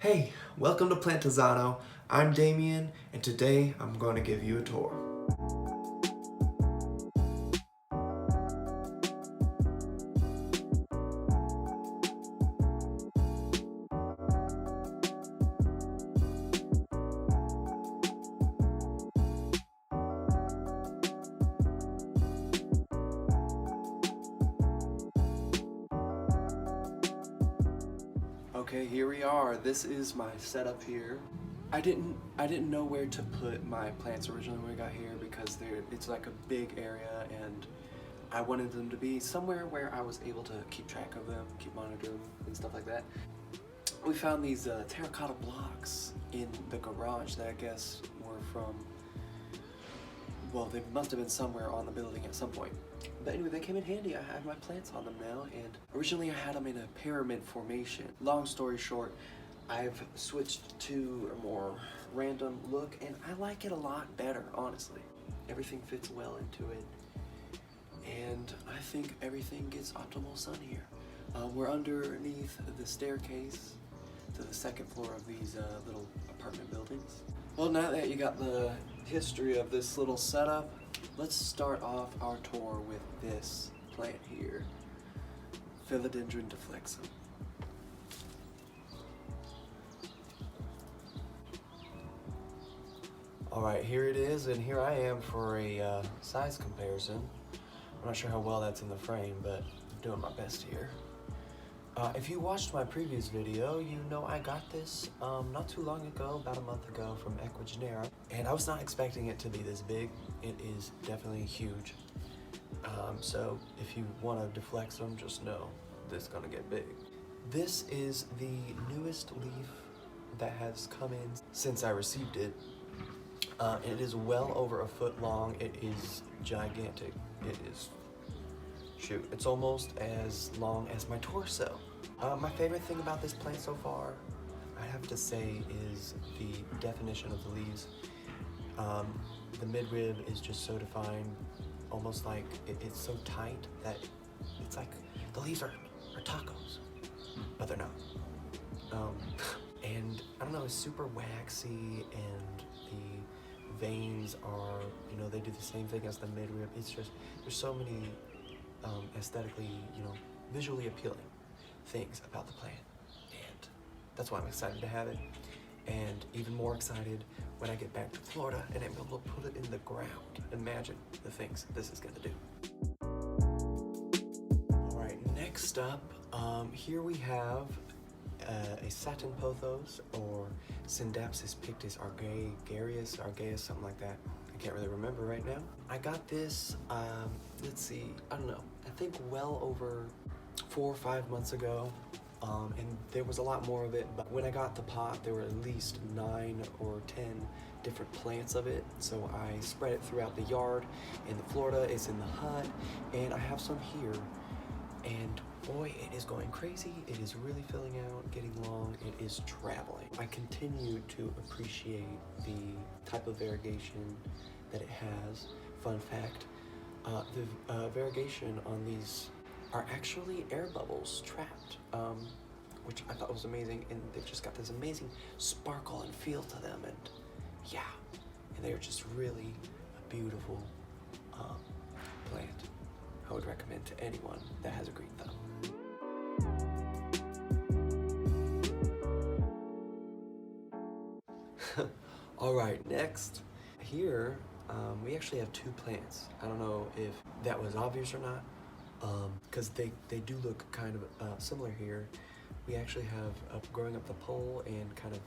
Hey, welcome to Plantazano. I'm Damien, and today I'm going to give you a tour. Okay, here we are. This is my setup here. I didn't know where to put my plants originally when we got here because it's like a big area and I wanted them to be somewhere where I was able to keep track of them, keep monitoring them and stuff like that. We found these terracotta blocks in the garage that I guess were from, well, they must have been somewhere on the building at some point. But anyway, they came in handy. I have my plants on them now, and originally I had them in a pyramid formation. Long story short, I've switched to a more random look, and I like it a lot better, honestly. Everything fits well into it, and I think everything gets optimal sun here. We're underneath the staircase to the second floor of these little apartment buildings. Well, now that you got the history of this little setup, let's start off our tour with this plant here, Philodendron deflexum. Alright, here it is, and here I am for a size comparison. I'm not sure how well that's in the frame, but I'm doing my best here. If you watched my previous video, you know I got this not too long ago, about a month ago, from Epipremnum, and I was not expecting it to be this big. It is definitely huge. So if you want to deflex them, just know this is gonna get big. This is the newest leaf that has come in since I received it. It is well over a foot long. It is gigantic. It is, shoot, it's almost as long as my torso. My favorite thing about this plant so far, I have to say, is the definition of the leaves. The midrib is just so defined, almost like it's so tight that it's like the leaves are tacos, but they're not. And I don't know, it's super waxy, and the veins are, you know, they do the same thing as the midrib. It's just, there's so many aesthetically, you know, visually appealing things about the plant, and that's why I'm excited to have it, and even more excited when I get back to Florida and I'm able to put it in the ground. Imagine the things this is gonna do. All right, next up, here we have a satin pothos, or Syndapsis pictus argaeus, something like that. I can't really remember right now. I got this, let's see, I don't know, I think well over 4 or 5 months ago, and there was a lot more of it, but when I got the pot, there were at least 9 or 10 different plants of it, so I spread it throughout the yard. In Florida, it's in the hut, and I have some here, and boy, it is going crazy. It is really filling out, getting long, it is traveling. I continue to appreciate the type of variegation that it has. Fun fact, the variegation on these are actually air bubbles trapped, which I thought was amazing, and they've just got this amazing sparkle and feel to them, and yeah, and they're just really a beautiful plant. I would recommend to anyone that has a green thumb. All right, next, here we actually have 2 plants. I don't know if that was obvious or not, because they do look kind of similar here. We actually have growing up the pole and kind of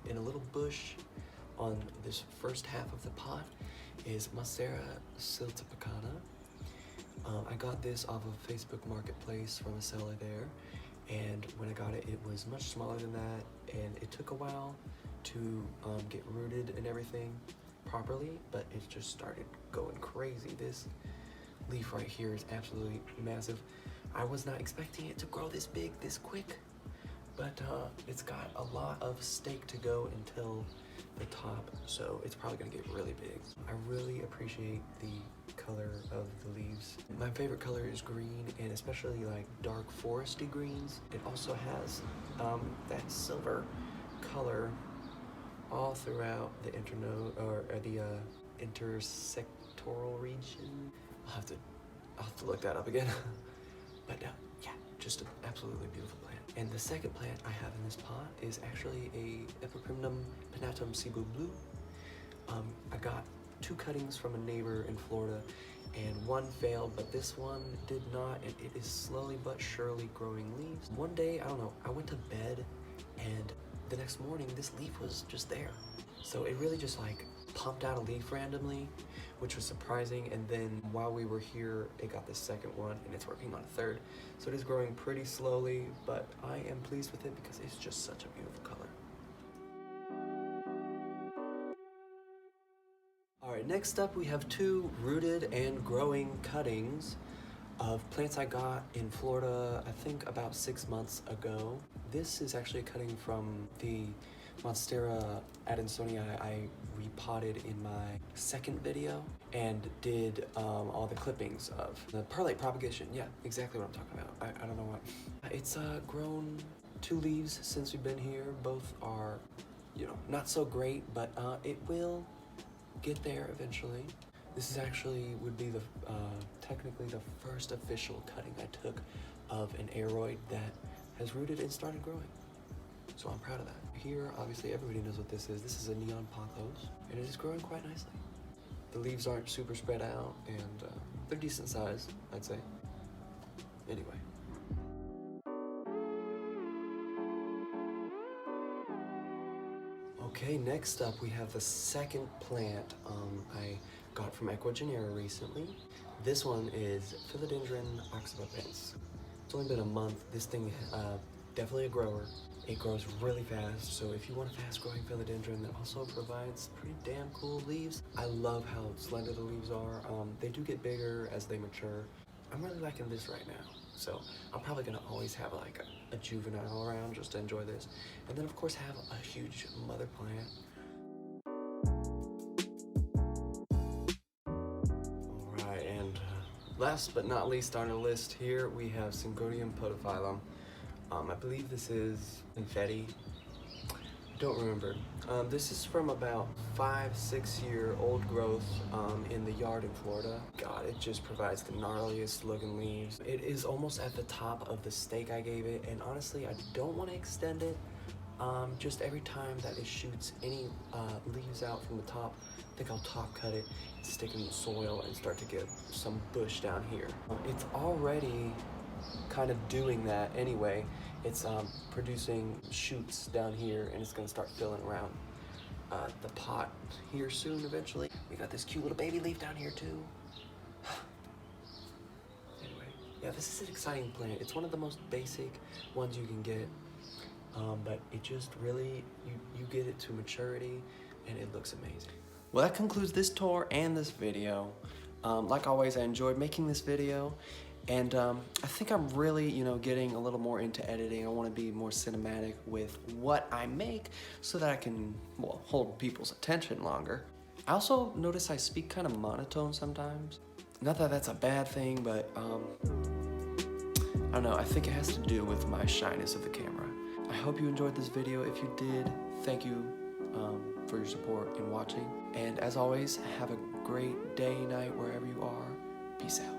in a little bush on this first half of the pot is Monstera siltepecana. I got this off of Facebook Marketplace from a seller there, and when I got it, it was much smaller than that, and it took a while to get rooted and everything properly, but it just started going crazy. This leaf right here is absolutely massive. I was not expecting it to grow this big this quick, but it's got a lot of stake to go until the top, so it's probably gonna get really big. I really appreciate the color of the leaves. My favorite color is green, and especially like dark foresty greens. It also has that silver color all throughout the internode or the intersectoral region. I'll have to look that up again. But yeah, just an absolutely beautiful plant. And the second plant I have in this pot is actually a Epipremnum pinnatum Cebu Blue. I got 2 cuttings from a neighbor in Florida, and one failed, but this one did not, and it is slowly but surely growing leaves. One day, I don't know, I went to bed, and the next morning, this leaf was just there. So it really just like pumped out a leaf randomly, which was surprising, and then while we were here, it got the second one, and it's working on a third. So it is growing pretty slowly, but I am pleased with it because it's just such a beautiful color. Alright, next up we have 2 rooted and growing cuttings of plants I got in Florida, I think about 6 months ago. This is actually a cutting from the Monstera Adansonii I repotted in my second video and did all the clippings of. The perlite propagation, yeah, exactly what I'm talking about. I don't know what. It's grown 2 leaves since we've been here. Both are, you know, not so great, but it will get there eventually. This is actually would be the technically the first official cutting I took of an aroid that has rooted and started growing. So I'm proud of that. Here, obviously everybody knows what this is. This is a neon pothos, and it is growing quite nicely. The leaves aren't super spread out, and they're decent size, I'd say. Anyway. Okay, next up we have the second plant I got from Ecuador recently. This one is Philodendron oxapapense. It's only been a month. This thing definitely a grower. It grows really fast, so if you want a fast-growing philodendron that also provides pretty damn cool leaves. I love how slender the leaves are. They do get bigger as they mature. I'm really liking this right now, so I'm probably gonna always have like a juvenile around just to enjoy this. And then of course have a huge mother plant. Alright, and last but not least on our list here, we have Syngonium podophyllum. I believe this is confetti. Don't remember. This is from about 5-6 year old growth in the yard in Florida. God, it just provides the gnarliest looking leaves. It is almost at the top of the stake I gave it, and honestly, I don't want to extend it. Just every time that it shoots any leaves out from the top, I think I'll top cut it, stick it in the soil, and start to get some bush down here. It's already kind of doing that anyway. It's producing shoots down here, and it's gonna start filling around the pot here soon eventually. We got this cute little baby leaf down here too. Anyway, yeah, this is an exciting plant. It's one of the most basic ones you can get, but it just really, you get it to maturity and it looks amazing. Well, that concludes this tour and this video. Like always, I enjoyed making this video. And I think I'm really, getting a little more into editing. I want to be more cinematic with what I make so that I can, well, hold people's attention longer. I also notice I speak kind of monotone sometimes. Not that that's a bad thing, but I don't know. I think it has to do with my shyness of the camera. I hope you enjoyed this video. If you did, thank you for your support in watching. And as always, have a great day, night, wherever you are. Peace out.